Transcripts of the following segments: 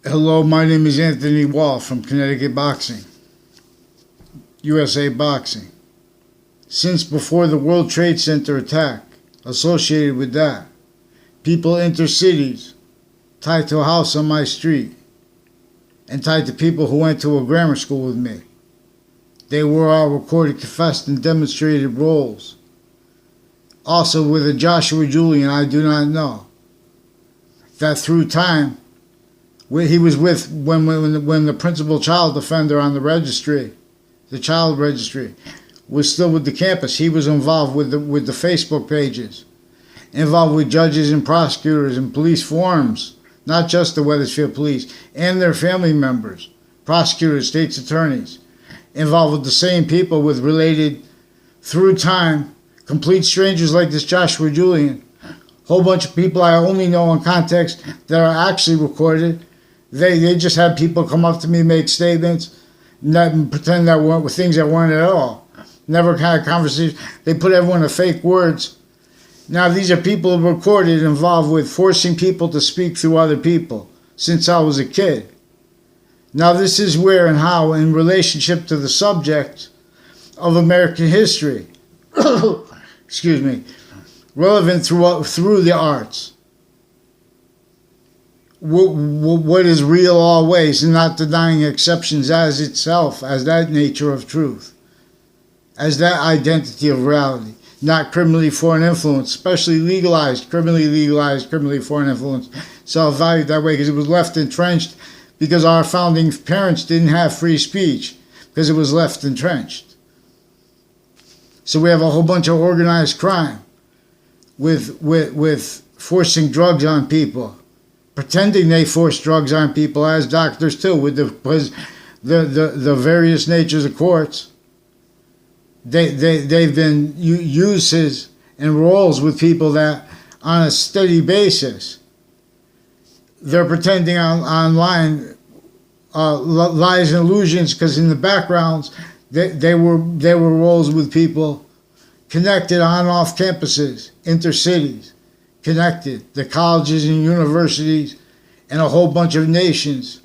Hello, my name is Anthony Wall from Connecticut Boxing, USA Boxing. Since before the World Trade Center attack, associated with that, people inter-cities tied to a house on my street and tied to people who went to a grammar school with me. They were all recorded, confessed, and demonstrated roles. Also with a Joshua Julian I do not know. That through time, he was with when the principal child defender on the registry, the child registry, was still with the campus. He was involved with the Facebook pages, involved with judges and prosecutors and police forums, not just the Wethersfield police, and their family members, prosecutors, state's attorneys, involved with the same people with related, through time, complete strangers like this Joshua Julian, whole bunch of people I only know in context that are actually recorded. They just had people come up to me, make statements, and pretend that weren't things that weren't at all. Never had a conversation. They put everyone to fake words. Now these are people recorded involved with forcing people to speak through other people since I was a kid. Now this is where and how in relationship to the subject of American history, excuse me, relevant through the arts. What is real always, and not denying exceptions as itself, as that nature of truth, as that identity of reality, not criminally foreign influence, especially criminally foreign influence, self-valued that way because it was left entrenched because our founding parents didn't have free speech because it was left entrenched. So we have a whole bunch of organized crime with forcing drugs on people, pretending they force drugs on people as doctors too, with the various natures of courts. They've been uses and roles with people that on a steady basis they're pretending online lies and illusions, because in the backgrounds they were roles with people connected on off campuses, inter-cities, connected, the colleges and universities, and a whole bunch of nations,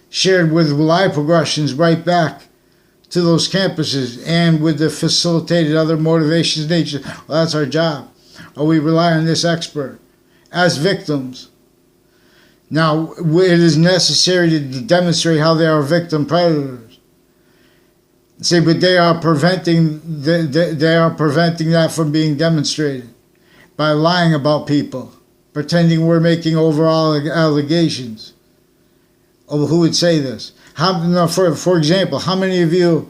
shared with life progressions right back to those campuses, and with the facilitated other motivations of nature. Well, that's our job. Or we rely on this expert as victims. Now, it is necessary to demonstrate how they are victim predators. See, but they are preventing that from being demonstrated by lying about people, pretending we're making overall allegations. Oh, who would say this? For example, how many of you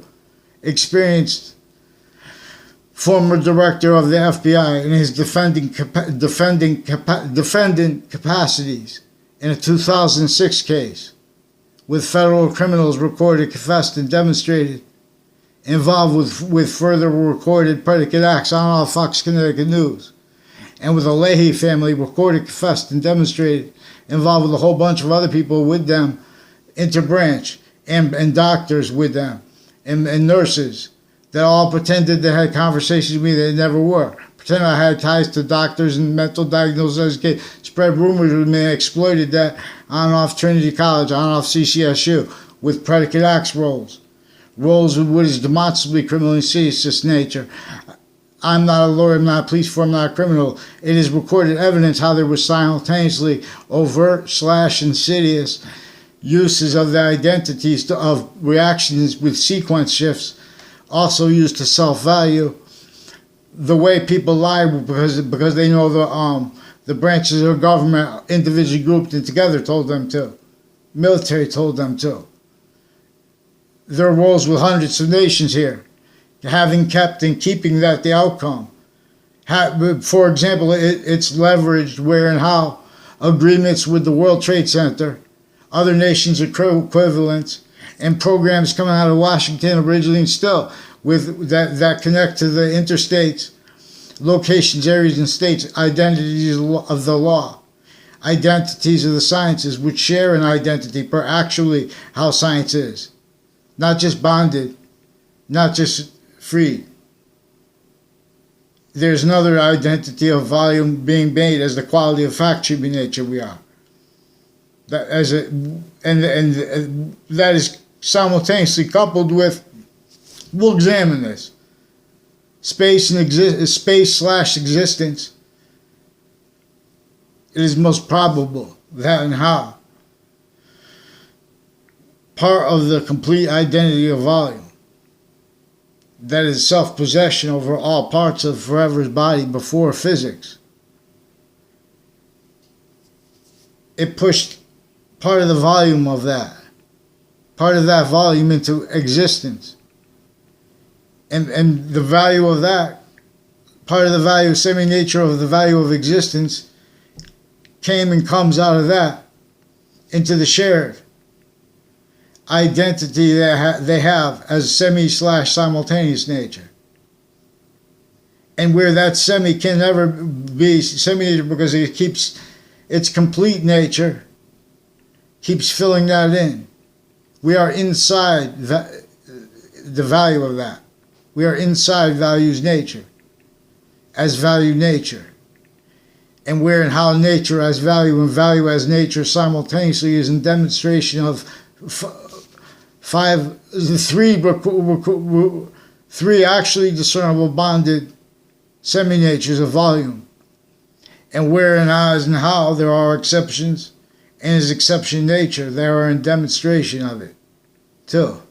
experienced former director of the FBI in his defendant capacities in a 2006 case with federal criminals recorded, confessed, and demonstrated, involved with further recorded predicate acts on all Foxct Connecticut News, and with the LEahy family recorded, confessed, and demonstrated, involved with a whole bunch of other people with them, interbranch, and doctors with them, and nurses that all pretended they had conversations with me. They never were. Pretended I had ties to doctors and mental diagnosis, spread rumors with me, exploited that on off Trinity College, on off CCSU, with predicate acts roles with what is demonstrably criminally serious nature. I'm not a lawyer, I'm not a police force, I'm not a criminal. It is recorded evidence how there was simultaneously overt / insidious uses of the identities of reactions with sequence shifts, also used to self-value. The way people lie because they know the branches of government individually grouped and together told them to. Military told them to. There are roles with hundreds of nations here, having kept and keeping that the outcome. For example, it's leveraged where and how agreements with the World Trade Center, other nations equivalents, and programs coming out of Washington originally and still with that connect to the interstates, locations, areas, and states, identities of the law, identities of the sciences, which share an identity per actually how science is. Not just bonded, not just free. There's another identity of volume being made as the quality of fact should be nature we are. That as a and that is simultaneously coupled with, we'll examine this, space and space/existence. It is most probable that and how part of the complete identity of volume, that is self-possession over all parts of forever's body before physics, it pushed part of the volume of that, part of that volume into existence. And the value of that, part of the value, semi-nature of the value of existence, came and comes out of that into the shared identity that they have as semi/simultaneous nature. And where that semi can never be semi-nature because it keeps its complete nature, keeps filling that in. We are inside the value of that. We are inside value's nature, as value nature. And where and how nature as value and value as nature simultaneously is in demonstration of three actually discernible bonded semi-natures of volume. And where and as and how there are exceptions, and as exception nature, there are in demonstration of it, too.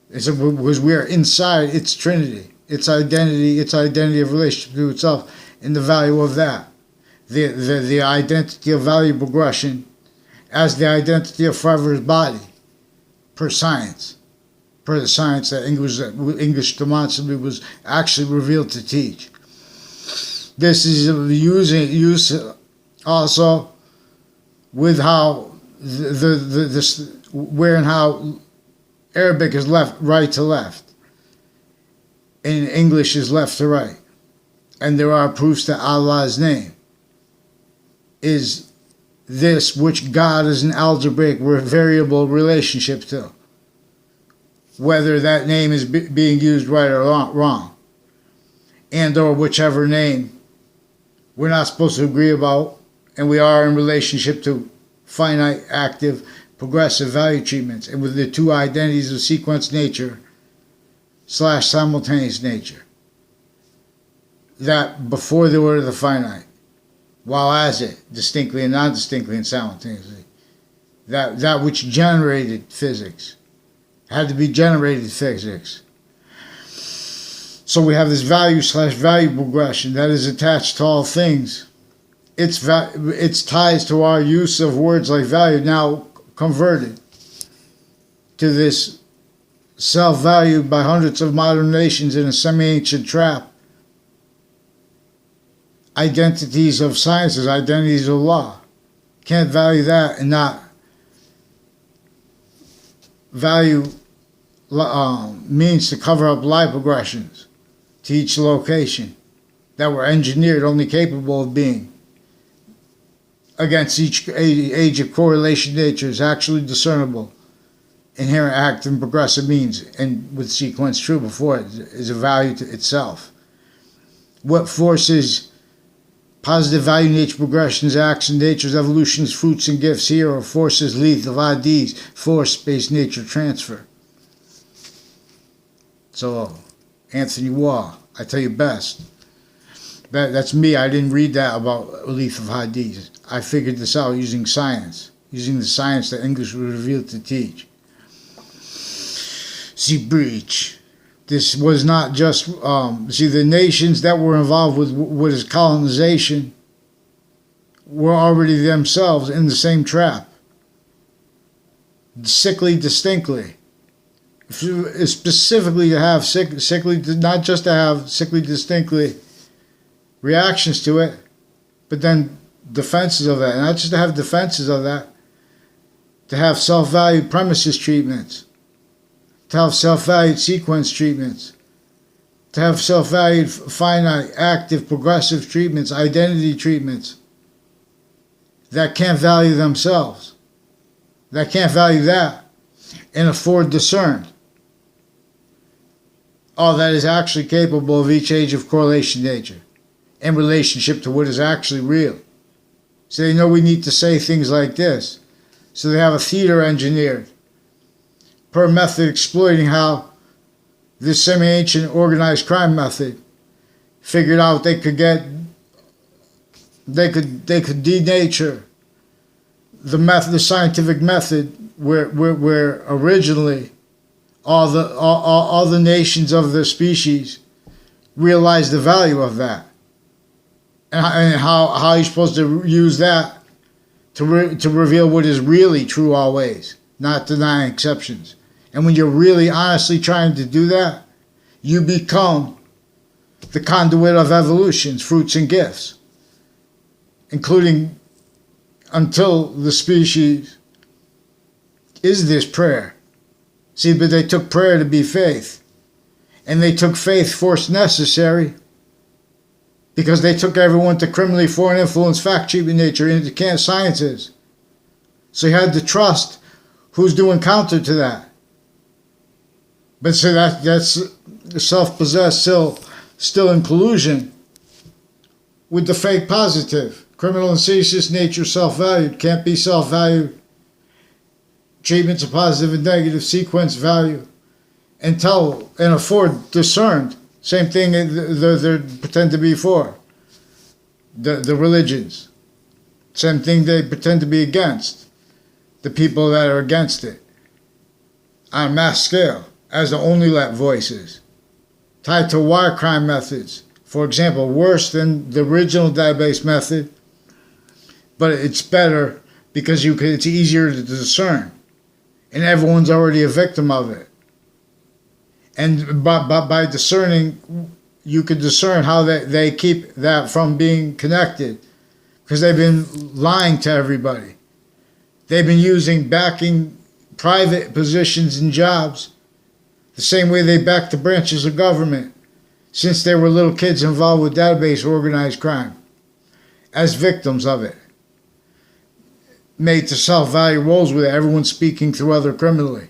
Because we are inside its trinity, its identity of relationship to itself, and the value of that. The identity of value progression as the identity of forever's body, per science, per the science that English demonstrably was actually revealed to teach. This is use also with how where and how Arabic is right to left, and English is left to right, and there are proofs that Allah's name is this which God is an algebraic variable relationship to, whether that name is being used right or wrong, and or whichever name we're not supposed to agree about, and we are in relationship to finite, active, progressive value treatments, and with the two identities of sequence nature / simultaneous nature, that before the order of the finite, while as it, distinctly and non-distinctly and simultaneously, that which generated physics, had to be generated physics. So we have this value / value progression that is attached to all things. Its ties to our use of words like value now converted to this self-valued by hundreds of modern nations in a semi-ancient trap. Identities of sciences, identities of law. Can't value that and not value means to cover up lie progressions to each location that were engineered only capable of being against each age of correlation nature is actually discernible, inherent active and progressive means, and with sequence true before it is a value to itself. What forces positive value nature progressions, acts and nature's evolutions, fruits and gifts here, or forces LEahy of IDs, force space nature transfer. So, Anthony Wall, I tell you best. That's me. I didn't read that about LEahy of IDs. I figured this out using the science that English was revealed to teach. See, breach. This was not just, the nations that were involved with what is colonization were already themselves in the same trap. Sickly distinctly. Specifically to have sickly, not just to have sickly distinctly reactions to it, but then defenses of that. Not just to have defenses of that, to have self-valued premises treatments, to have self-valued sequence treatments, to have self-valued finite, active, progressive treatments, identity treatments that can't value themselves, that can't value that, and afford discern all that is actually capable of each age of correlation nature in relationship to what is actually real. So they know we need to say things like this. So they have a theater engineered per method exploiting how this semi-ancient organized crime method figured out they could denature the scientific method where originally all the nations of the species realized the value of that, and how you're supposed to use that to reveal what is really true always, not denying exceptions. And when you're really honestly trying to do that, you become the conduit of evolution's fruits and gifts, including until the species is this prayer. See, but they took prayer to be faith. And they took faith force necessary because they took everyone to criminally foreign influence fact treatment nature into can't sciences. So you had to trust who's doing counter to that. But so that's self-possessed, still in collusion with the fake positive. Criminal and seditious nature self-valued, can't be self-valued. Treatments of positive and negative sequence value and tell and afford discerned. Same thing they pretend to be for. The religions. Same thing they pretend to be against. The people that are against it. On a mass scale, as the only let voices. Tied to wire crime methods. For example, worse than the original database method, but it's better because it's easier to discern. And everyone's already a victim of it. And by discerning, you could discern how they keep that from being connected. Because they've been lying to everybody. They've been backing private positions and jobs the same way they back the branches of government since they were little kids involved with database organized crime as victims of it. Made to self-value roles with everyone speaking through other criminally.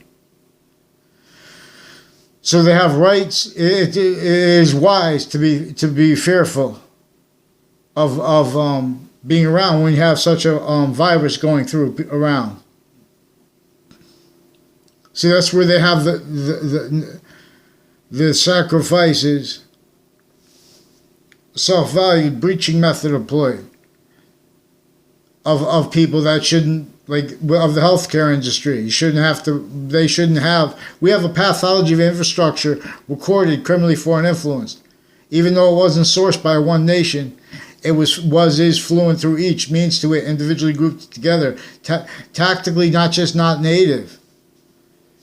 So they have rights. It is wise to be fearful of being around when you have such a virus going through around. See, that's where they have the sacrifices, self-valued breaching method employed. Of people that shouldn't, like, of the healthcare industry. They shouldn't have, we have a pathology of infrastructure recorded criminally foreign influenced. Even though it wasn't sourced by one nation, it is fluent through each, means to it, individually grouped together, tactically not native,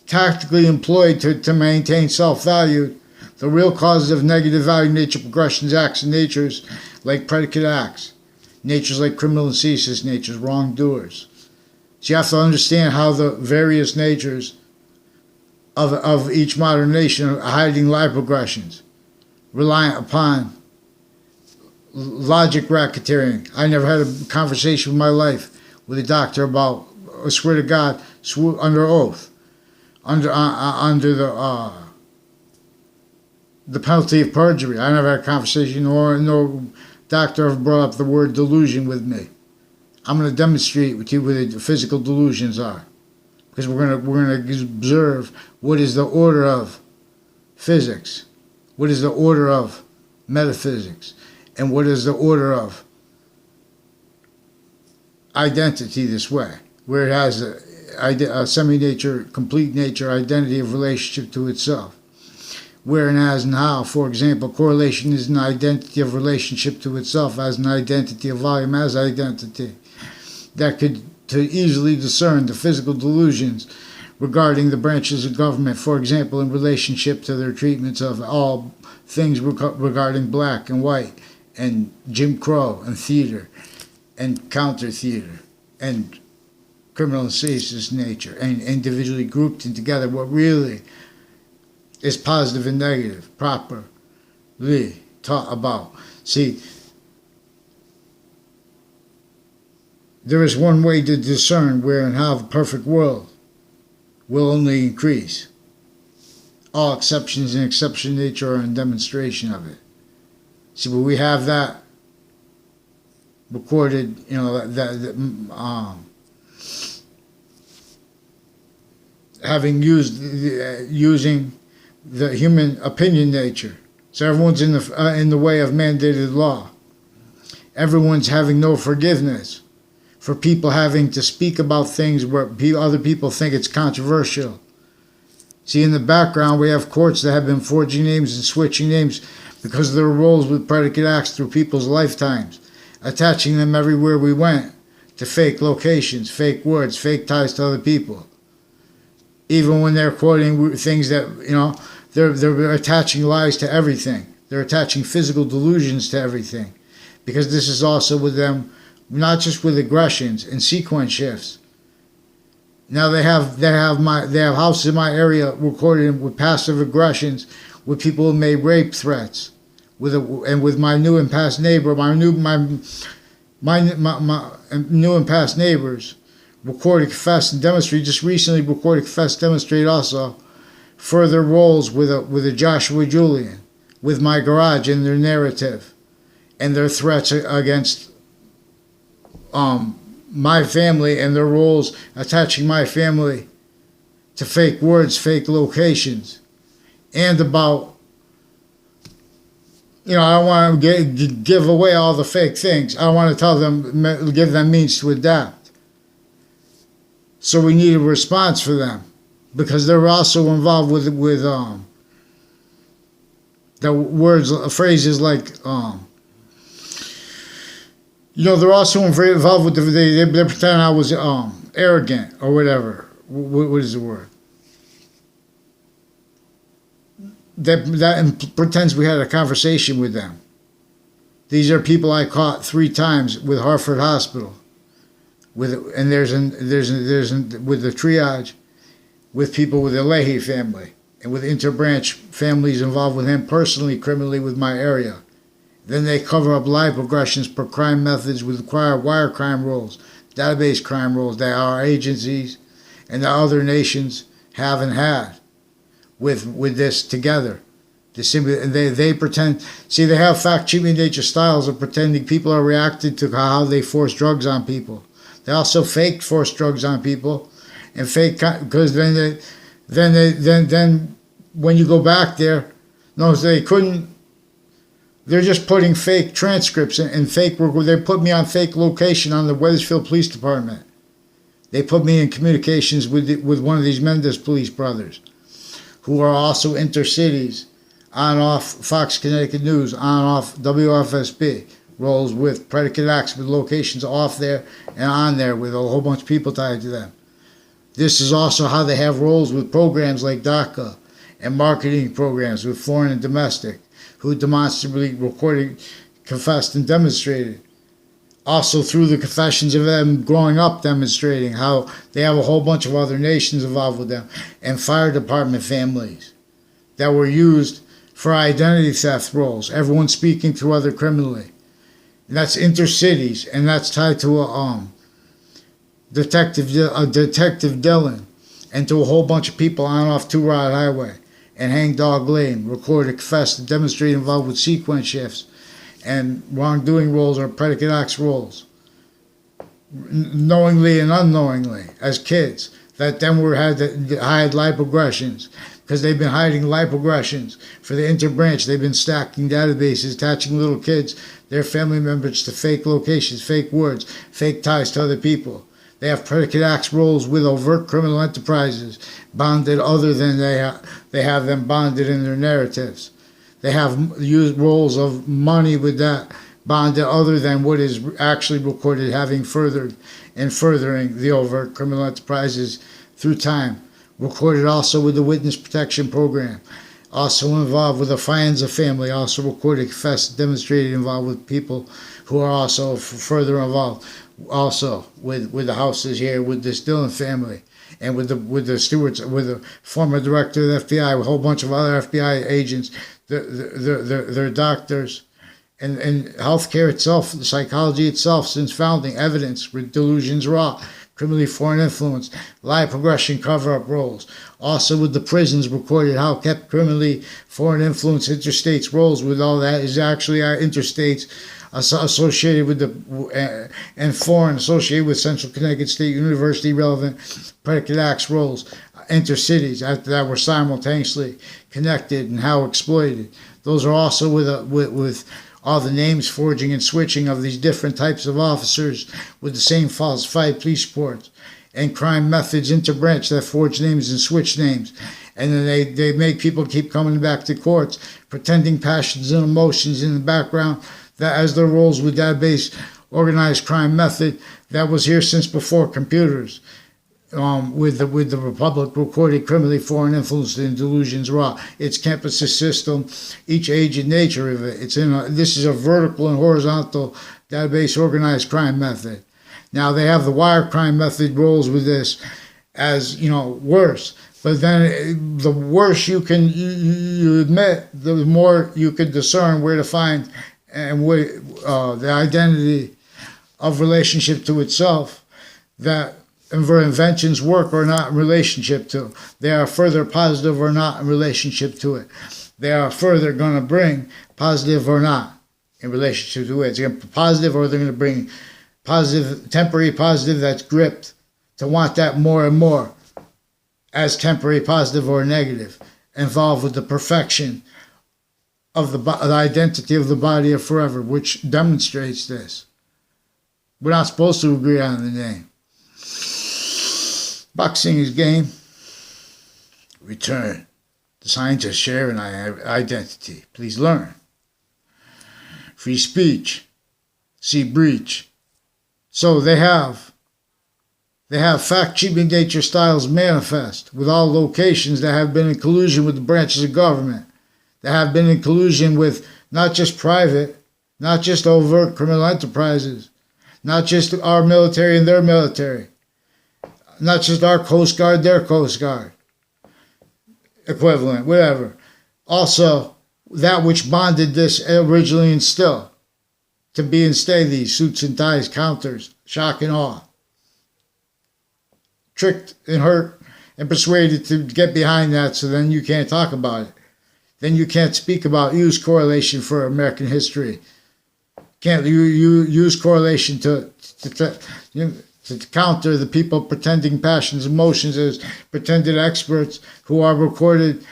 tactically employed to maintain self-value, the real causes of negative value nature progressions, acts, and natures, like predicate acts. Natures like criminal and seditious natures, wrongdoers. So you have to understand how the various natures of each modern nation are hiding life progressions, reliant upon logic racketeering. I never had a conversation in my life with a doctor about, I swear to God, under oath, under the penalty of perjury. I never had a conversation, no doctor ever brought up the word delusion with me. I'm going to demonstrate with you what the physical delusions are, because we're going to observe what is the order of physics, what is the order of metaphysics, and what is the order of identity this way, where it has a semi-nature, complete nature, identity of relationship to itself. Where and as and how, for example, correlation is an identity of relationship to itself as an identity of volume as identity. That could to easily discern the physical delusions regarding the branches of government, for example, in relationship to their treatments of all things regarding black and white, and Jim Crow, and theater, and counter-theater, and criminal and seditious nature, and individually grouped and together what really is positive and negative, properly taught about. See, there is one way to discern where and how the perfect world will only increase. All exceptions and exception nature are a demonstration of it. See, but we have that recorded, having using the human opinion nature. So everyone's in the way of mandated law. Everyone's having no forgiveness for people having to speak about things where other people think it's controversial. See, in the background, we have courts that have been forging names and switching names because of their roles with predicate acts through people's lifetimes, attaching them everywhere we went to fake locations, fake words, fake ties to other people. Even when they're quoting things that, they're attaching lies to everything. They're attaching physical delusions to everything. Because this is also with them, not just with aggressions and sequence shifts. Now they have houses in my area recorded with passive aggressions, with people who made rape threats, with my new and past neighbor, my new and past neighbors, recorded, confessed, and demonstrated. Just recently recorded, confessed, demonstrated also further roles with a Joshua Julian, with my garage and their narrative, and their threats against my family, and their roles attaching my family to fake words, fake locations, and about, I don't want to give away all the fake things. I want to tell them, give them means to adapt. So we need a response for them, because they're also involved with the words, phrases like, they're also involved with they pretend I was arrogant or whatever. What is the word? That pretends we had a conversation with them. These are people I caught 3 times with Hartford Hospital, with the triage, with people with the LEahy family, and with interbranch families involved with him personally, criminally, with my area. Then they cover up live progressions per crime methods with wire crime rules, database crime rules that our agencies and the other nations haven't had with this together. They pretend, see, they have fact-cheating nature styles of pretending people are reacting to how they force drugs on people. They also fake force drugs on people, and fake, because then when you go back there, no, they couldn't. They're just putting fake transcripts and fake work. They put me on fake location on the Wethersfield Police Department. They put me in communications with one of these Mendes police brothers, who are also inter-ciites, on off Foxct Connecticut News, on off WFSB, roles with predicate acts with locations off there and on there with a whole bunch of people tied to them. This is also how they have roles with programs like DACA and marketing programs with foreign and domestic, who demonstrably recorded, confessed, and demonstrated. Also through the confessions of them growing up demonstrating how they have a whole bunch of other nations involved with them, and fire department families that were used for identity theft roles, everyone speaking to other criminally. And that's inter-ciites, and that's tied to a Detective Dillon, and to a whole bunch of people on off Two Rod Highway and Hangdog Lane, recorded, confessed, and demonstrated involved with sequence shifts and wrongdoing roles or predicate acts roles, knowingly and unknowingly, as kids, that then had to hide lipoaggressions, because they've been hiding lipoaggressions for the interbranch. They've been stacking databases, attaching little kids, their family members, to fake locations, fake words, fake ties to other people. They have predicate acts roles with overt criminal enterprises, bonded other than they have them bonded in their narratives. They have used roles of money with that bonded other than what is actually recorded, having furthered and furthering the overt criminal enterprises through time. Recorded also with the Witness Protection Program. Also involved with the Fianza family, also recorded, confessed, demonstrated, involved with people who are also further involved. Also with the houses here, with this Dillon family, and with the stewards, with the former director of the FBI, a whole bunch of other FBI agents, their doctors, and healthcare itself, the psychology itself, since founding, evidence with delusions raw, criminally foreign influence, lie, progression, cover-up roles. Also with the prisons recorded how kept criminally foreign influence, interstates roles with all that is actually our interstates associated with the and foreign associated with Central Connecticut State University relevant predicate acts roles, inter-ciites after that were simultaneously connected and how exploited. Those are also with all the names forging and switching of these different types of officers with the same falsified police reports and crime methods interbranch that forge names and switch names. And then they make people keep coming back to courts, pretending passions and emotions in the background that as their roles with database organized crime method that was here since before computers. With the Republic recorded criminally foreign influence and delusions raw. Its campus system, each age and nature of it. This is a vertical and horizontal database organized crime method. Now they have the wire crime method rolls with this as worse. But then the worse you admit, the more you can discern where to find and where the identity of relationship to itself that inventions work or not in relationship to. They are further positive or not in relationship to it. They are further going to bring positive or not in relationship to it. It's going to be positive or they're going to bring positive, temporary positive that's gripped to want that more and more as temporary positive or negative, involved with the perfection of the identity of the body of forever, which demonstrates this. We're not supposed to agree on the name. Boxing is game. Return. The scientists share an identity. Please learn. Free speech. See breach. So they have fact-cheating nature styles manifest with all locations that have been in collusion with the branches of government, that have been in collusion with not just private, not just overt criminal enterprises, not just our military and their military, not just our Coast Guard, their Coast Guard, equivalent, whatever. Also, that which bonded this originally and still, to be and stay these suits and ties, counters, shock and awe. Tricked and hurt and persuaded to get behind that so then you can't talk about it. Then you can't speak about, use correlation for American history. Can't you use correlation to counter the people pretending passions, emotions as pretended experts who are recorded.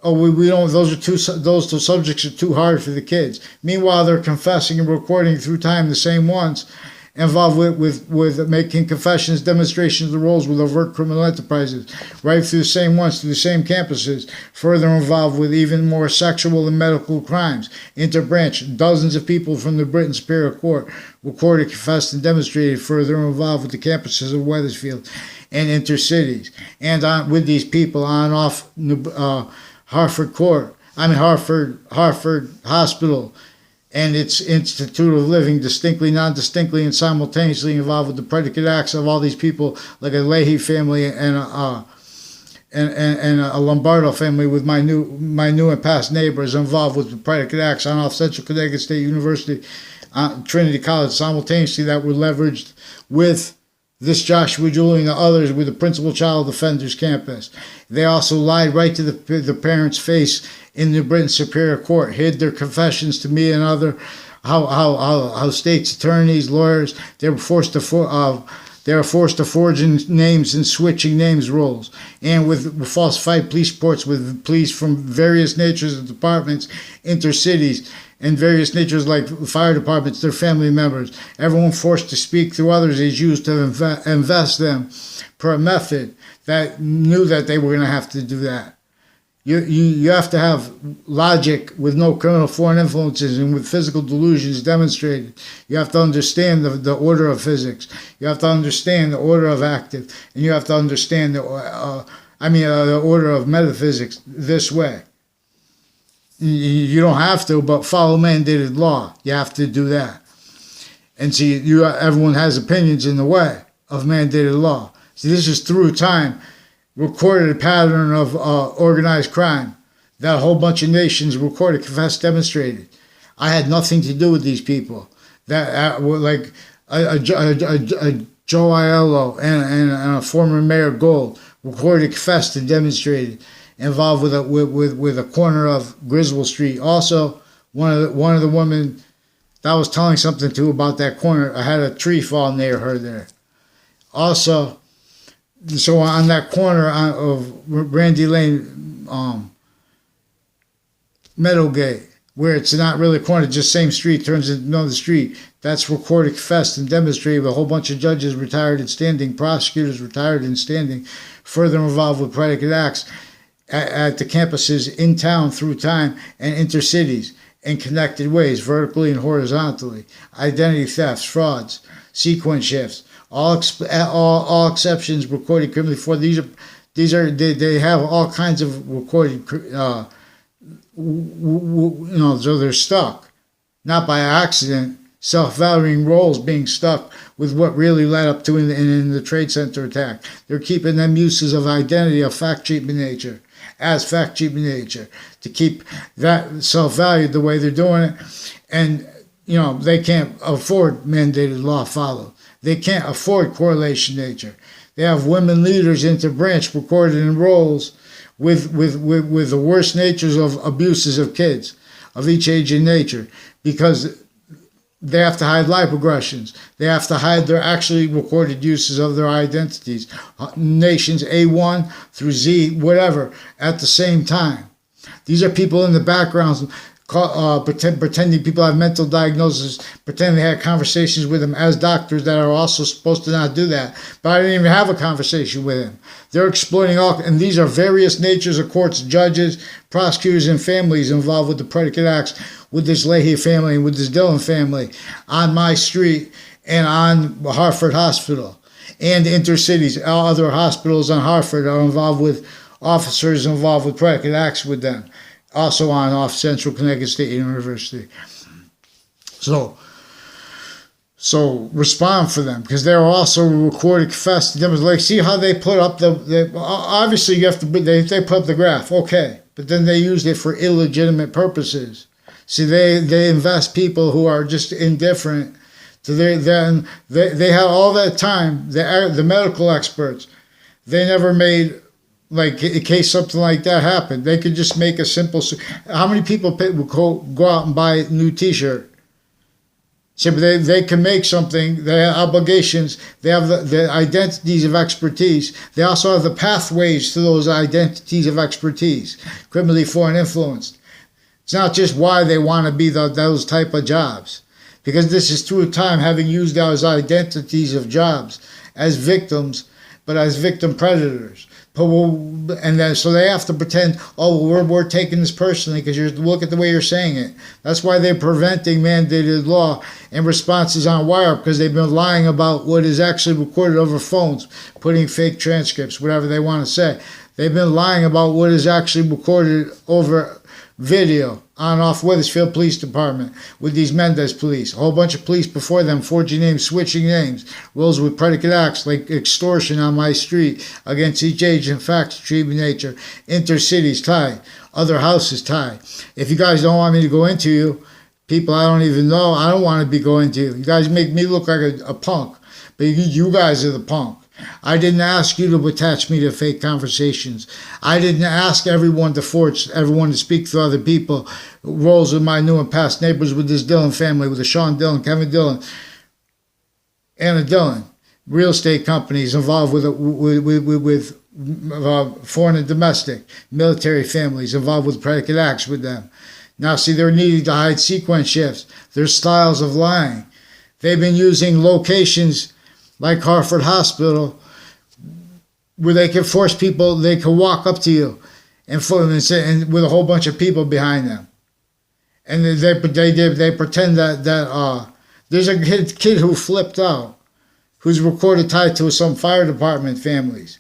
Oh, we don't. Those two subjects are too hard for the kids. Meanwhile, they're confessing and recording through time the same ones, involved with making confessions, demonstrations of roles with overt criminal enterprises, right through the same ones, through the same campuses, further involved with even more sexual and medical crimes, interbranch, dozens of people from the Britain Superior Court recorded, confessed, and demonstrated, further involved with the campuses of Wethersfield and inter-ciites, and with these people on off Hartford Hospital, and its Institute of Living, distinctly, non-distinctly, and simultaneously involved with the predicate acts of all these people, like a LEahy family and a Lombardo family with my new and past neighbors involved with the predicate acts on off Central Connecticut State University, Trinity College, simultaneously that were leveraged with this Joshua Julie and the others with the Principal Child Defenders campus. They also lied right to the parents' face in the Britain Superior Court, hid their confessions to me and other how states attorneys, lawyers, they were forced to forge in names and switching names roles, and with falsified police reports with police from various natures of departments, inter-ciites, and various natures like fire departments, their family members. Everyone forced to speak through others is used to invest them per a method that knew that they were going to have to do that. You have to have logic with no criminal foreign influences and with physical delusions demonstrated. You have to understand the order of physics. You have to understand the order of active. And you have to understand the order of metaphysics this way. You don't have to, but follow mandated law. You have to do that. And see, everyone has opinions in the way of mandated law. See, this is through time. Recorded a pattern of organized crime that a whole bunch of nations recorded, confessed, demonstrated. I had nothing to do with these people. That were like a Joe Aiello and a former Mayor Gold recorded, confessed, and demonstrated involved with a corner of Griswold Street. Also, one of the women that I was telling something to about that corner, I had a tree fall near her there. Also, so on that corner of Randy Lane, Meadowgate, where it's not really a corner, just same street, turns into another street. That's recorded, confessed, and demonstrated with a whole bunch of judges retired and standing, prosecutors retired and standing, further involved with predicate acts at the campuses in town, through time, and inter-cities in connected ways, vertically and horizontally. Identity thefts, frauds, sequence shifts, all exceptions recorded criminally for. They have all kinds of recorded, so they're stuck, not by accident, self-valuing roles being stuck with what really led up to in the Trade Center attack. They're keeping them uses of identity of fact treatment nature, as fact treatment nature, to keep that self-valued the way they're doing it. And, they can't afford mandated law followed. They can't afford correlation nature. They have women leaders inter-branch recorded in roles with the worst natures of abuses of kids of each age and nature, because they have to hide life progressions. They have to hide their actually recorded uses of their identities, nations A1 through Z, whatever, at the same time. These are people in the background pretending people have mental diagnoses, pretending they had conversations with them as doctors that are also supposed to not do that. But I didn't even have a conversation with him. They're exploiting and these are various natures of courts, judges, prosecutors, and families involved with the predicate acts, with this LEahy family and with this Dillon family on my street and on Hartford Hospital and inter-cities. Other hospitals on Hartford are involved with officers involved with predicate acts with them. Also on off Central Connecticut State University. So respond for them, because they're also recorded, confessed, like, see how they put up obviously you have to, they put up the graph, okay, but then they used it for illegitimate purposes. See, they invest people who are just indifferent to they have all that time, the medical experts, they never made, like, in case something like that happened, they could just make a simple. How many people would go out and buy a new T-shirt? So they can make something. They have obligations. They have the identities of expertise. They also have the pathways to those identities of expertise, criminally foreign influenced. It's not just why they want to be those type of jobs, because this is through time having used those identities of jobs as victims, but as victim predators. And then so they have to pretend, we're taking this personally because look at the way you're saying it. That's why they're preventing mandated law and responses on wire, because they've been lying about what is actually recorded over phones, putting fake transcripts, whatever they want to say. They've been lying about what is actually recorded over video on off Wethersfield Police Department with these Mendez police. A whole bunch of police before them forging names, switching names, roles with predicate acts like extortion on my street against each age and fact treatment nature, inter-cities tie, other houses tie. If you guys don't want me to go into you, people I don't even know, I don't want to be going to you. You guys make me look like a punk, but you guys are the punk. I didn't ask you to attach me to fake conversations. I didn't ask everyone to speak to other people, roles with my new and past neighbors, with this Dillon family, with the Sean Dillon, Kevin Dillon, Anna Dillon, real estate companies involved with foreign and domestic, military families involved with predicate acts with them. Now, see, they're needing to hide sequence shifts. Their styles of lying. They've been using locations like Hartford Hospital, where they can force people, they can walk up to you and with a whole bunch of people behind them. And they pretend that there's a kid who flipped out, who's recorded tied to some fire department families.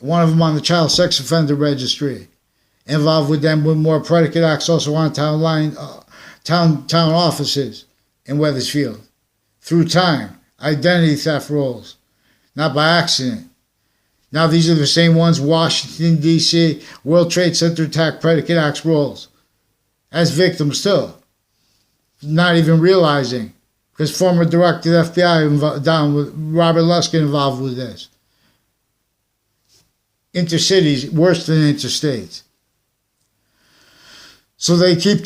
One of them on the child sex offender registry, involved with them with more predicate acts also on town offices in Wethersfield. Through time. Identity theft roles, not by accident. Now these are the same ones, Washington, D.C., World Trade Center attack predicate acts roles, as victims too. Not even realizing, because former director of the FBI down with Robert Luskin involved with this. Inter-cities, worse than inter-states. So they keep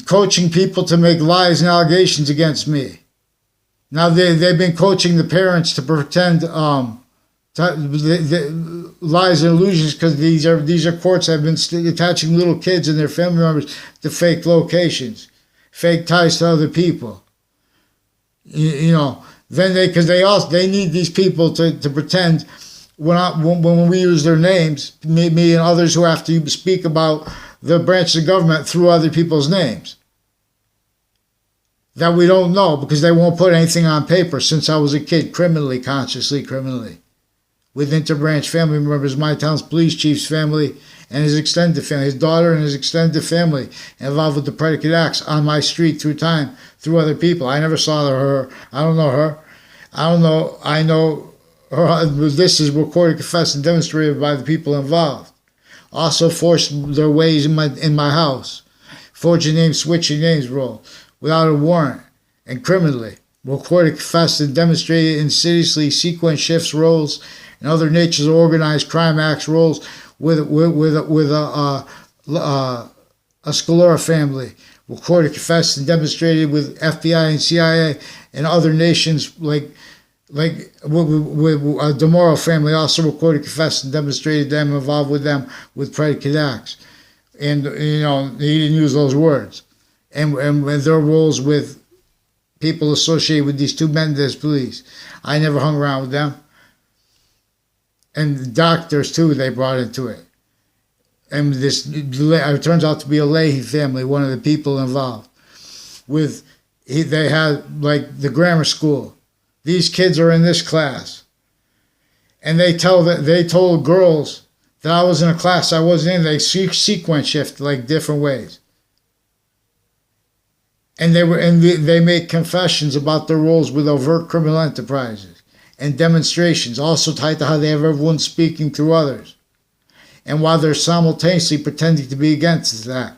coaching people to make lies and allegations against me. Now they've been coaching the parents to pretend lies and illusions, because these are courts that have been attaching little kids and their family members to fake locations, fake ties to other people. You know, then they need these people to pretend when we use their names, me and others who have to speak about the branches of government through other people's names that we don't know, because they won't put anything on paper since I was a kid, consciously criminally, with interbranch family members, my town's police chief's family and his extended family, his daughter and his extended family involved with the predicate acts on my street through time, through other people. I never saw her. I don't know her. I know her. This is recorded, confessed, and demonstrated by the people involved. Also forced their ways in my house, forging names, switching names role without a warrant, and criminally recorded, confessed, and demonstrated insidiously sequence shifts roles and other natures of organized crime acts roles with a Scalora family, recorded, confessed, and demonstrated with FBI and CIA and other nations like with a DeMoro family, also recorded, confessed, and demonstrated them involved with them with predicate acts. And, you know, he didn't use those words. And their roles with people associated with these two men as police. I never hung around with them. And the doctors, too, they brought into it. And it turns out to be a LEahy family, one of the people involved. They had, like, the grammar school. These kids are in this class. And they told girls that I was in a class I wasn't in. They sequence shift, like, different ways. And they made confessions about their roles with overt criminal enterprises and demonstrations, also tied to how they have everyone speaking through others. And while they're simultaneously pretending to be against that,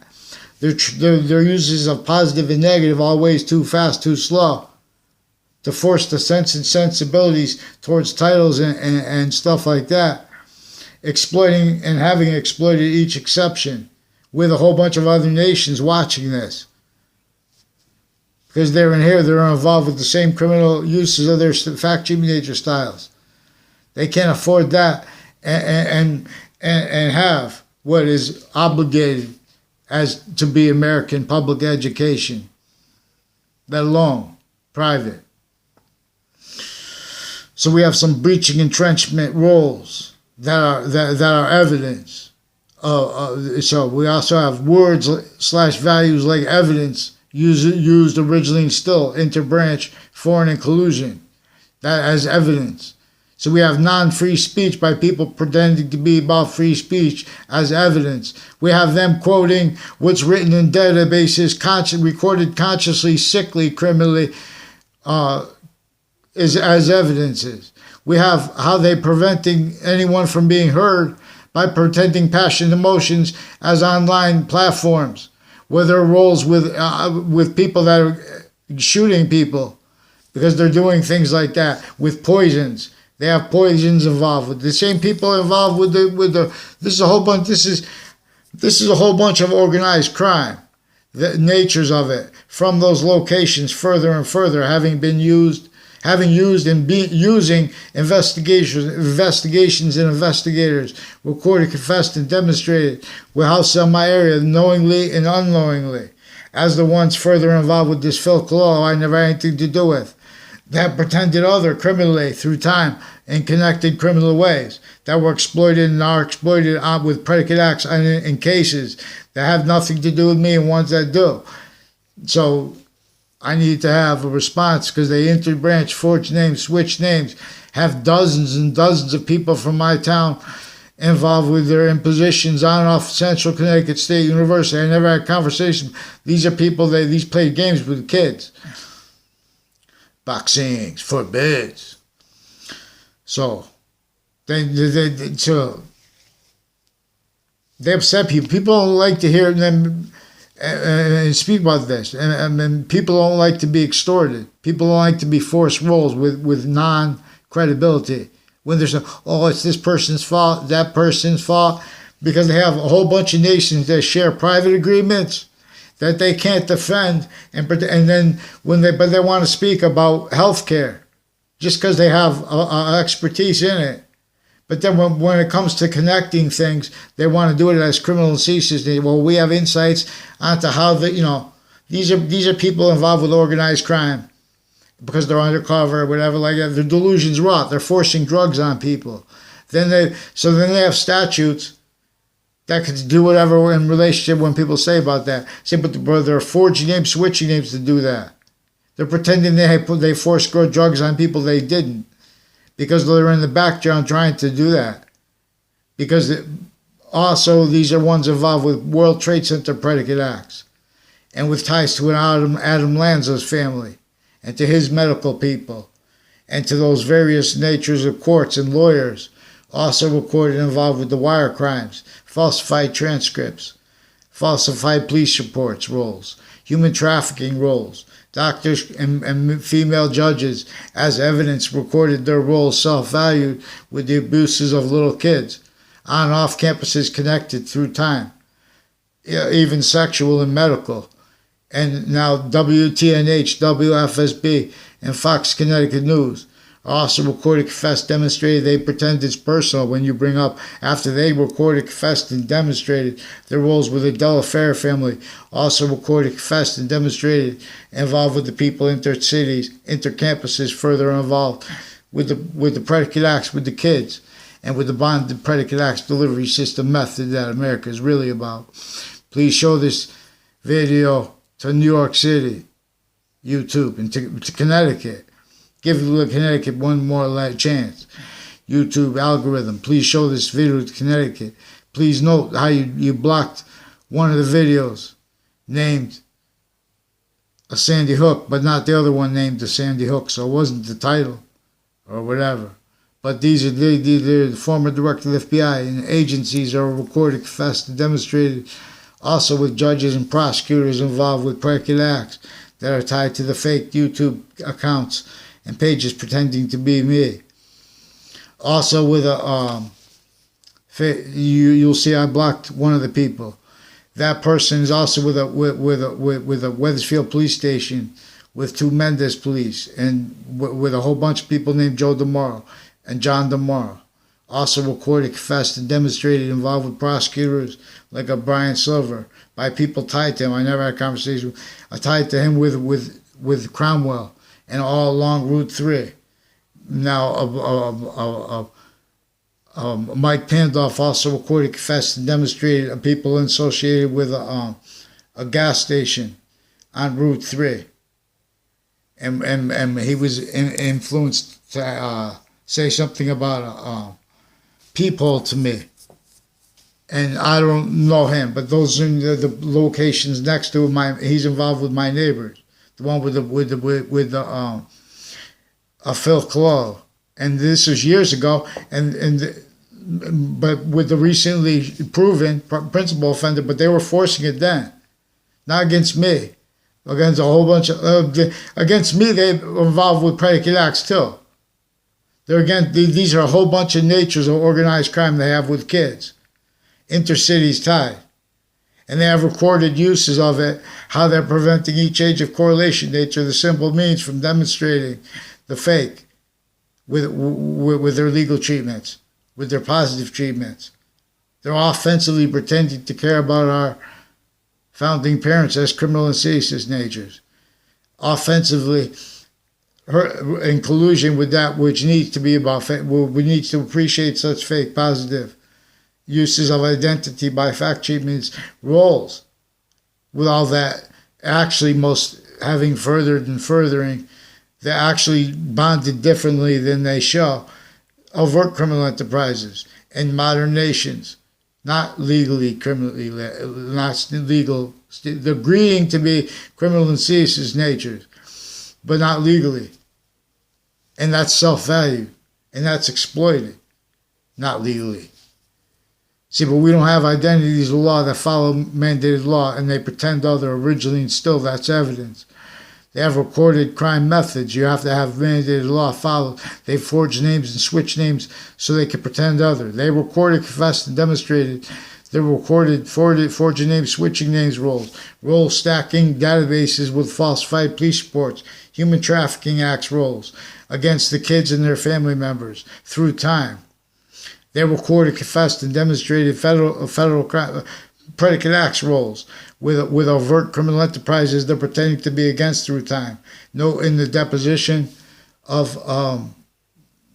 their uses of positive and negative always too fast, too slow, to force the sense and sensibilities towards titles and stuff like that, exploiting and having exploited each exception with a whole bunch of other nations watching this. Because they're involved with the same criminal uses of their fact-sheet nature styles. They can't afford that and have what is obligated as to be American public education, let alone private. So we have some breaching entrenchment roles that are evidence. So we also have words / values like evidence used originally and still, interbranch, foreign, and collusion, that as evidence. So we have non-free speech by people pretending to be about free speech as evidence. We have them quoting what's written in databases, recorded consciously, sickly, criminally, as evidences. We have how they're preventing anyone from being heard by pretending passionate emotions as online platforms, where there are roles with people that are shooting people because they're doing things like that with poisons. They have poisons involved with the same people involved with the. This is a whole bunch. This is a whole bunch of organized crime. The natures of it from those locations further and further having used and using investigations and investigators recorded, confessed, and demonstrated with houses in my area knowingly and unknowingly, as the ones further involved with this Phil Colello I never had anything to do with, that pretended other criminally through time in connected criminal ways that were exploited and are exploited with predicate acts in cases that have nothing to do with me and ones that do. So I need to have a response because they interbranch, forge names, switch names, have dozens and dozens of people from my town involved with their impositions on and off Central Connecticut State University. I never had conversations. These are people these play games with kids. Boxing forbids. So they upset people. People don't like to hear them. and speak about this. And people don't like to be extorted. People don't like to be forced roles with non-credibility. When there's it's this person's fault, that person's fault, because they have a whole bunch of nations that share private agreements that they can't defend, and then but they want to speak about healthcare just because they have expertise in it. But then when it comes to connecting things, they want to do it as criminal ceases. We have insights onto how these are people involved with organized crime because they're undercover or whatever like that. Their delusions rot. They're forcing drugs on people. Then they have statutes that could do whatever in relationship when people say about that. Say, but they're forging names, switching names to do that. They're pretending they forced drugs on people they didn't, because they're in the background trying to do that. Because also these are ones involved with World Trade Center predicate acts, and with ties to Adam Lanza's family, and to his medical people, and to those various natures of courts and lawyers, also recorded involved with the wire crimes, falsified transcripts, falsified police reports rolls, human trafficking rolls. Doctors and female judges, as evidence, recorded their roles self-valued with the abuses of little kids on and off campuses connected through time, even sexual and medical. And now WTNH, WFSB, and Foxct Connecticut News also recorded, confessed, demonstrated. They pretend it's personal when you bring up after they recorded, confessed, and demonstrated their roles with the Delafair family. Also recorded, confessed, and demonstrated involved with the people, inter-ciites, inter-campuses, further involved with the predicate acts with the kids, and with the bonded predicate acts delivery system method that America is really about. Please show this video to New York City, YouTube, and to Connecticut. Give Connecticut one more chance. YouTube algorithm, please show this video to Connecticut. Please note how you blocked one of the videos named a Sandy Hook, but not the other one named the Sandy Hook, so it wasn't the title or whatever. But they're the former director of the FBI, and agencies are recorded, confessed, and demonstrated, also with judges and prosecutors involved with predicate acts that are tied to the fake YouTube accounts and pages pretending to be me. Also with you'll see I blocked one of the people. That person is also with a Wethersfield police station with 2 Mendez police, and with a whole bunch of people named Joe DeMauro and John DeMauro. Also recorded, confessed, and demonstrated involved with prosecutors like a Brian Silver by people tied to him. I never had a conversation. I tied to him with Cromwell and all along Route 3. Now, Mike Pandolf also recorded, confessed, and demonstrated people associated with a gas station on Route 3. And he was influenced to say something about a peephole to me. And I don't know him, but those are the locations next to him. He's involved with my neighbors. The one with Phil Colello, and this was years ago, but with the recently proven principal offender, but they were forcing it then, not against me, against a whole bunch of against me. They were involved with predicate acts too. These are a whole bunch of natures of organized crime they have with kids, inter-ciites tied. And they have recorded uses of it, how they're preventing each age of correlation nature, the simple means from demonstrating the fake with their legal treatments, with their positive treatments. They're offensively pretending to care about our founding parents as criminal and seditious natures. Offensively, in collusion with that which needs to be about, we need to appreciate such fake positive uses of identity by fact treatments roles, with all that actually most having furthered and furthering, they're actually bonded differently than they show, overt criminal enterprises in modern nations, not legally criminally, not legal, they're agreeing to be criminal and seditious natures, but not legally. And that's self-valued, and that's exploited, not legally. See, but we don't have identities of law that follow mandated law, and they pretend other originally and still that's evidence. They have recorded crime methods. You have to have mandated law followed. They forge names and switch names so they can pretend other. They recorded, confessed, and demonstrated. They recorded, forging names, switching names roles, role stacking databases with falsified police reports, human trafficking acts roles against the kids and their family members through time. They recorded, confessed, and demonstrated federal crime, predicate acts roles with overt criminal enterprises they're pretending to be against through time. Note in the deposition of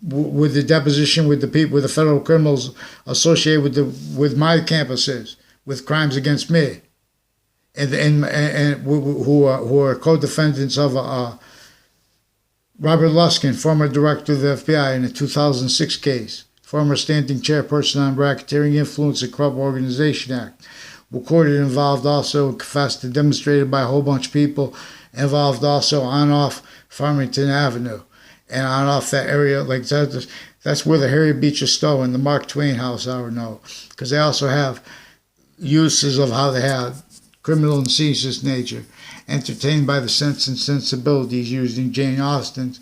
with the people, with the federal criminals associated with my campuses with crimes against me, and who are co-defendants of Robert Luskin, former director of the FBI in a 2006 case, former standing chairperson on Racketeering Influence and Corrupt Organization Act. Recorded, involved also, confessed and demonstrated by a whole bunch of people, involved also on-off Farmington Avenue and on-off that area. Like that's where the Harriet Beecher Stowe and the Mark Twain House are now, because they also have uses of how they have criminal and seditious nature, entertained by the sense and sensibilities using Jane Austen's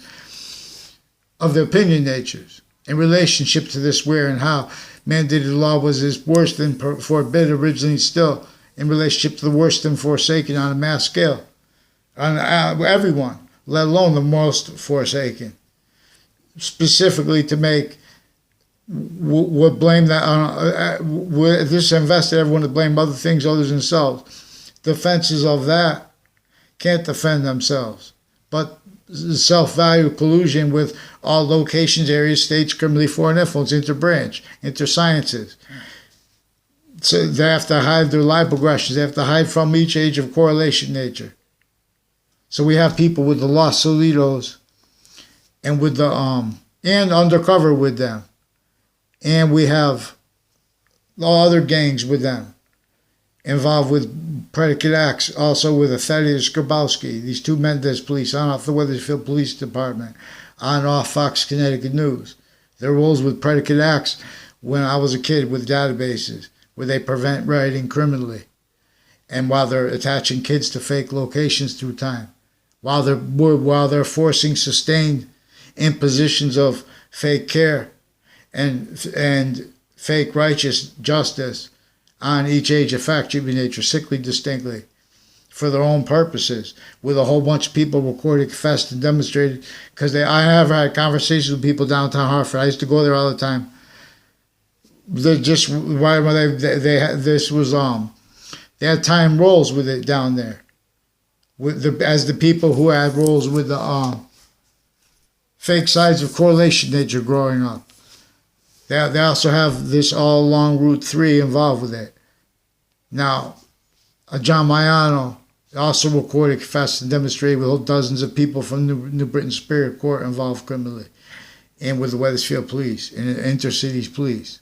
of the opinion natures. In relationship to this where and how mandated law was as worse than forbid originally still, in relationship to the worse than forsaken on a mass scale, on everyone, let alone the most forsaken, specifically to make would blame that on this invested everyone to blame other things other than themselves. Defenses of that can't defend themselves, but self-value collusion with all locations, areas, states, criminally foreign influence, interbranch, inter-ciites. So they have to hide their life progressions. They have to hide from each age of correlation nature. So we have people with the Los Solitos and with the and undercover with them, and we have all other gangs with them involved with predicate acts, also with Thaddeus Grabowski, these two Mendez police on off the Wethersfield Police Department, on off Foxct Connecticut News. Their roles with predicate acts when I was a kid with databases where they prevent writing criminally, and while they're attaching kids to fake locations through time, while they're forcing sustained impositions of fake care and fake righteous justice on each age of fact, treatment nature, sickly distinctly, for their own purposes, with a whole bunch of people recorded, confessed, and demonstrated. Because I have had conversations with people downtown Hartford. I used to go there all the time. They just why were they this was they had time roles with it down there, with as the people who had roles with the fake sides of correlation nature growing up. They also have this all along Route 3 involved with it. Now, John Maiano also recorded, confessed, and demonstrated with dozens of people from New Britain Superior Court involved criminally, and with the Wethersfield Police and inter-ciites police,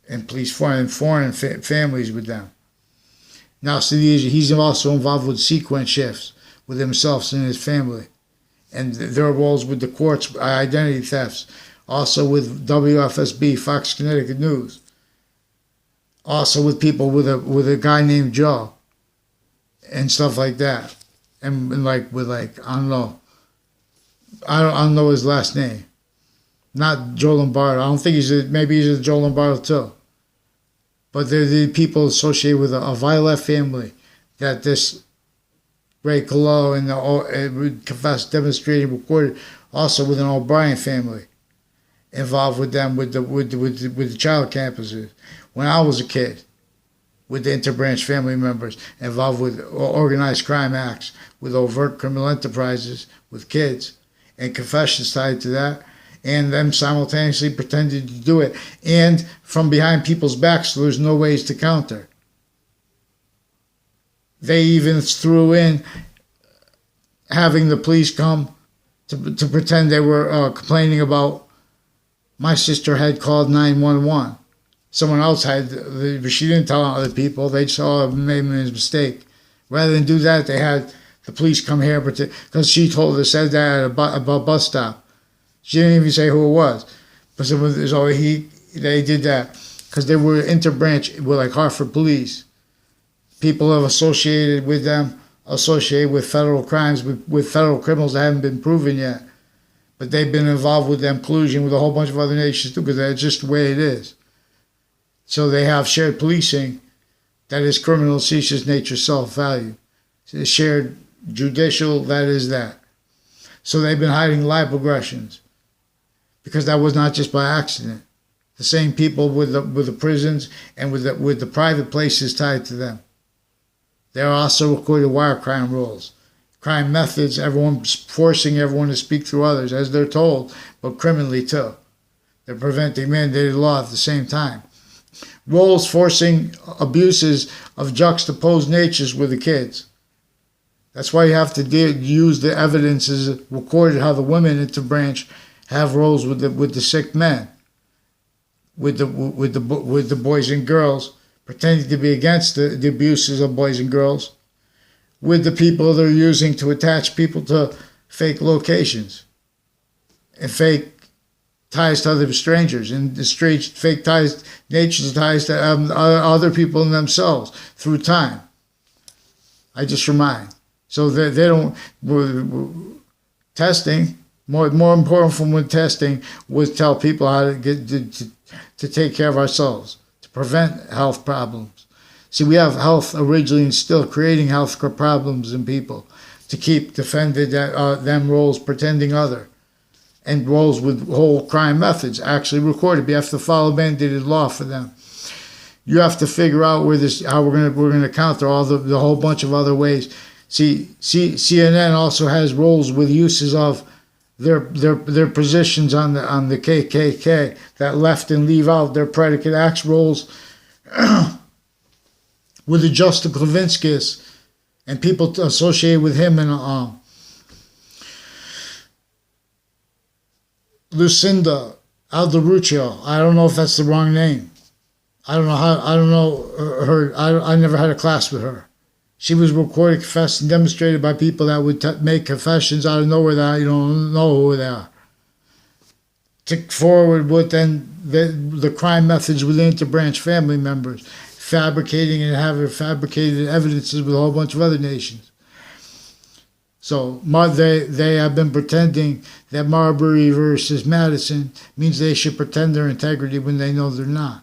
and police foreign families with them. Now, so he's also involved with sequence shifts with himself and his family, and their roles with the courts, identity thefts. Also with WFSB, Foxct Connecticut News. Also with people with a guy named Joe and stuff like that. And like with I don't know his last name. Not Joe Lombardo. I don't think maybe he's a Joe Lombardo too. But they're the people associated with a Violet family that this Ray Colello and the confessed, demonstrated, recorded, also with an O'Brien family involved with them with the child campuses. When I was a kid, with the interbranch family members involved with organized crime acts, with overt criminal enterprises, with kids, and confessions tied to that, and them simultaneously pretending to do it, and from behind people's backs, so there's no ways to counter. They even threw in having the police come to pretend they were complaining about my sister had called 911. Someone else had, but she didn't tell other people. They saw made a mistake. Rather than do that, they had the police come here because she said that at a bus stop. She didn't even say who it was. But so they did that because they were interbranch with like Hartford Police. People have associated with them, associated with federal crimes, with federal criminals that haven't been proven yet. But they've been involved with them collusion with a whole bunch of other nations too, because that's just the way it is. So they have shared policing that is criminal, ceaseless nature, self-value. Shared judicial, that is that. So they've been hiding live aggressions because that was not just by accident. The same people with the prisons and with the private places tied to them. There are also recorded wire crime rules, crime methods, forcing everyone to speak through others as they're told, but criminally too. They're preventing mandated law at the same time. Roles forcing abuses of juxtaposed natures with the kids. That's why you have to use the evidence as recorded how the women interbranch have roles with the sick men, with the boys and girls, pretending to be against the abuses of boys and girls, with the people they're using to attach people to fake locations and fake ties to other strangers, and the strange fake ties, nature's ties to other people and themselves through time. I just remind. So they don't, testing, more important from when testing was tell people how to get to take care of ourselves, to prevent health problems. See, we have health originally instilled, creating health problems in people to keep defended them roles pretending other, and roles with whole crime methods actually recorded. You have to follow mandated law for them. You have to figure out how we're gonna counter all the whole bunch of other ways. See, CNN also has roles with uses of their positions on the KKK that left and leave out their predicate acts roles with the Justin Klavinskis and people associated with him and Lucinda Alderuccio. I don't know if that's the wrong name. I don't know her. I never had a class with her. She was recorded, confessed, and demonstrated by people that would make confessions out of nowhere that you don't know who they are. To forward with then the crime methods with interbranch family members, fabricating and having fabricated evidences with a whole bunch of other nations. So they have been pretending that Marbury versus Madison means they should pretend their integrity when they know they're not.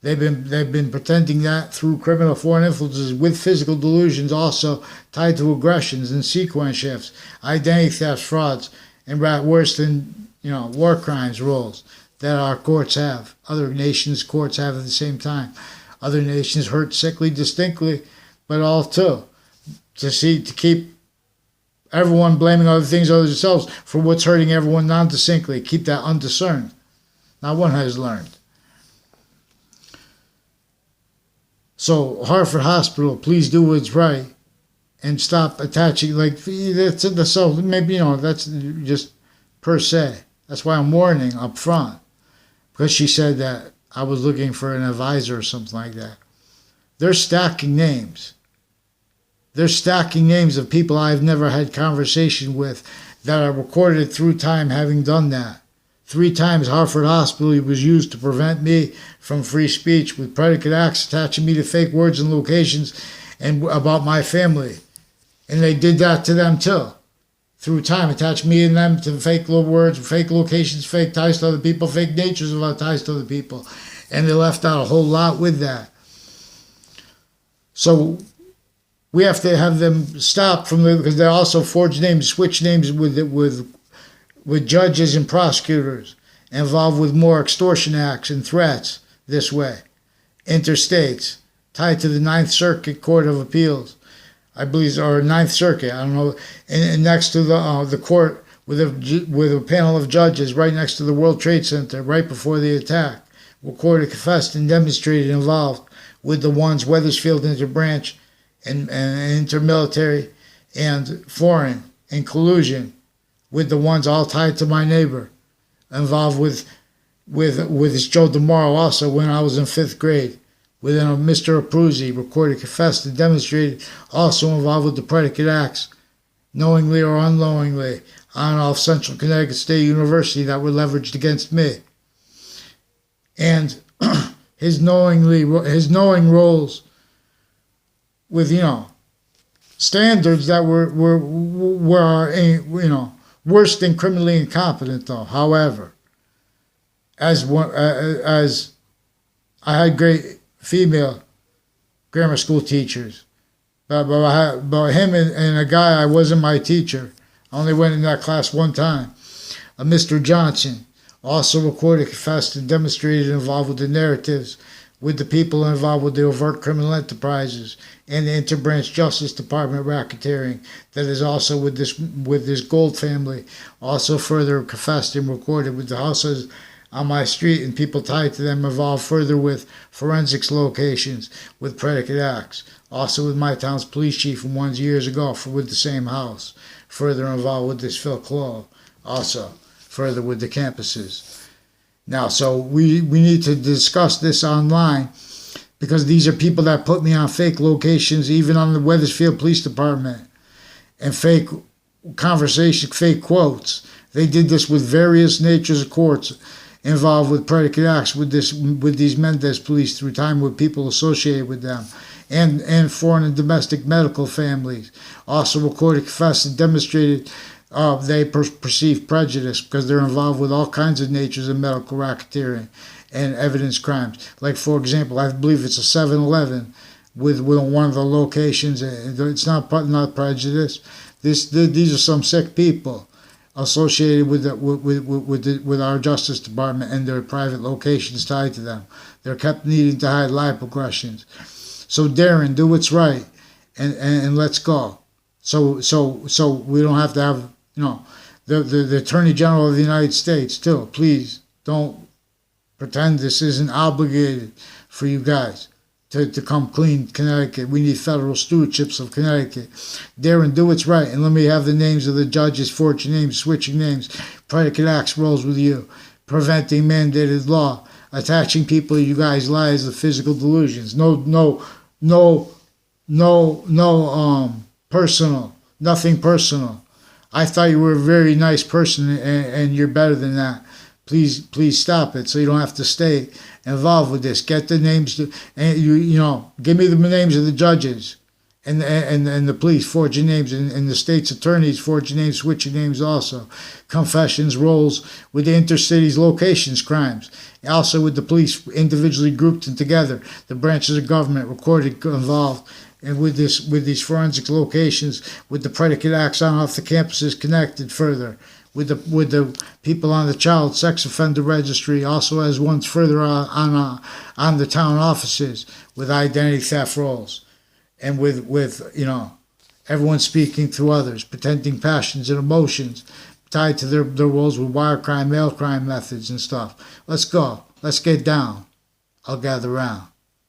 They've been pretending that through criminal foreign influences with physical delusions also tied to aggressions and sequence shifts, identity thefts, frauds, and worse than war crimes roles that our courts have. Other nations' courts have at the same time. Other nations hurt sickly distinctly, but all too to keep everyone blaming other things other than themselves for what's hurting everyone non-distinctly. Keep that undiscerned. Not one has learned. So Hartford Hospital, please do what's right and stop attaching that's in the self. Maybe that's just per se. That's why I'm warning up front, because she said that I was looking for an advisor or something like that. They're stacking names. They're stacking names of people I've never had conversation with that are recorded through time having done that. 3 times Hartford Hospital was used to prevent me from free speech with predicate acts attaching me to fake words and locations and about my family. And they did that to them too. Through time, attached me and them to fake words, fake locations, fake ties to other people, fake natures of our ties to other people. And they left out a whole lot with that. So we have to have them stop because they also forged names, switch names with judges and prosecutors involved with more extortion acts and threats this way. Inter-states, tied to the Ninth Circuit Court of Appeals, I believe, or Ninth Circuit, I don't know, and next to the court with a panel of judges right next to the World Trade Center right before the attack, recorded, confessed, and demonstrated involved with the ones Wethersfield interbranch and intermilitary and foreign in collusion with the ones all tied to my neighbor, involved with Joe DeMauro also when I was in 5th grade, with Mr. Abruzzi, recorded, confessed, and demonstrated, also involved with the predicate acts, knowingly or unknowingly, on and off Central Connecticut State University that were leveraged against me. And his knowing roles with, standards that were worse than criminally incompetent, though. However, as I had great female grammar school teachers, but him and a guy, I wasn't my teacher. I only went in that class one time. A Mr. Johnson also recorded, confessed, and demonstrated involved with the narratives with the people involved with the overt criminal enterprises and the interbranch Justice Department racketeering that is also with this Gold family. Also further confessed and recorded with the houses on my street and people tied to them involved further with forensics locations with predicate acts. Also with my town's police chief from ones years ago with the same house. Further involved with this Phil Colello. Also further with the campuses. Now, so we need to discuss this online because these are people that put me on fake locations, even on the Wethersfield Police Department, and fake conversations, fake quotes. They did this with various natures of courts involved with predicate acts with these Mendez police through time with people associated with them, and foreign and domestic medical families. Also recorded, confessed, and demonstrated they perceive prejudice because they're involved with all kinds of natures of medical racketeering and evidence crimes. Like, for example, I believe it's a 7-Eleven with one of the locations. It's not prejudice. These are some sick people associated with our Justice Department and their private locations tied to them. They're kept needing to hide life progressions. So Darren, do what's right and let's go. So we don't have to have, the Attorney General of the United States too. Please don't pretend this isn't obligated for you guys to come clean Connecticut. We need federal stewardships of Connecticut. Darren, do what's right, and let me have the names of the judges, forging names, switching names, predicate acts rolls with you, preventing mandated law, attaching people to you guys' lies of physical delusions. No personal, nothing personal. I thought you were a very nice person and you're better than that. Please stop it so you don't have to stay involved with this. Get the names and give me the names of the judges and the police forging names and the state's attorneys forging names, switching names also. Confessions rolls with the inter-ciites locations crimes. Also with the police individually grouped and together. The branches of government recorded involved. And with these forensic locations, with the predicate acts on off the campuses connected further, with the people on the child sex offender registry, also as ones further on the town offices with identity theft rolls, and with everyone speaking through others, pretending passions and emotions tied to their roles with wire crime, mail crime methods and stuff. Let's go. Let's get down. I'll gather round.